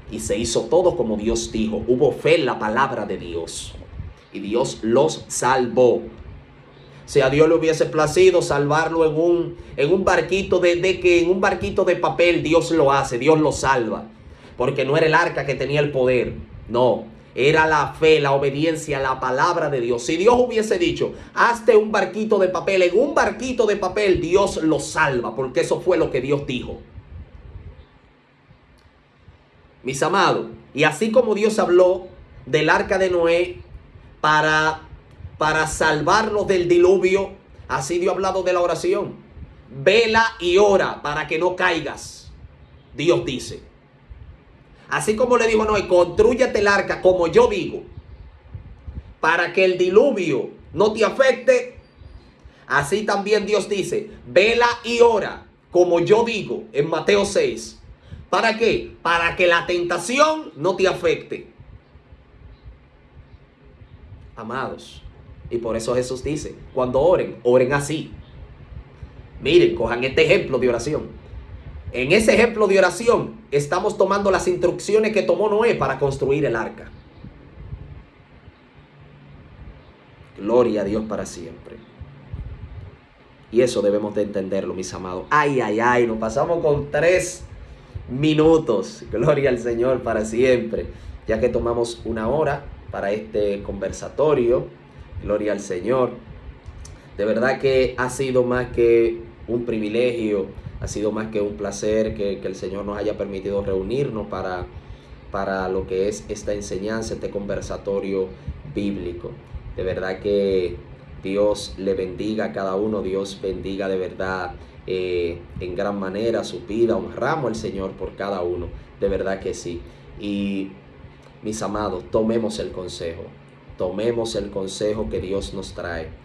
Y se hizo todo como Dios dijo. Hubo fe en la palabra de Dios. Y Dios los salvó. Si a Dios le hubiese placido salvarlo en un barquito en un barquito de papel, Dios lo hace, Dios lo salva. Porque no era el arca que tenía el poder. No. Era la fe, la obediencia, la palabra de Dios. Si Dios hubiese dicho, hazte un barquito de papel, en un barquito de papel Dios lo salva, porque eso fue lo que Dios dijo. Mis amados, y así como Dios habló del arca de Noé para salvarlos del diluvio, así Dios ha hablado de la oración. Vela y ora para que no caigas, Dios dice. Así como le dijo a Noé, constrúyete el arca como yo digo, para que el diluvio no te afecte. Así también Dios dice, vela y ora como yo digo en Mateo 6. ¿Para qué? Para que la tentación no te afecte. Amados, y por eso Jesús dice, cuando oren, oren así. Miren, cojan este ejemplo de oración. En ese ejemplo de oración estamos tomando las instrucciones que tomó Noé para construir el arca. Gloria a Dios para siempre. Y eso debemos de entenderlo, mis amados. Ay, ay, ay, nos pasamos con 3 minutos. Gloria al Señor para siempre. Ya que tomamos 1 hora para este conversatorio. Gloria al Señor. De verdad que ha sido más que un privilegio, ha sido más que un placer que el Señor nos haya permitido reunirnos para lo que es esta enseñanza, este conversatorio bíblico. De verdad que Dios le bendiga a cada uno, Dios bendiga de verdad en gran manera su vida. Honramos al Señor por cada uno, de verdad que sí. Y mis amados, tomemos el consejo que Dios nos trae.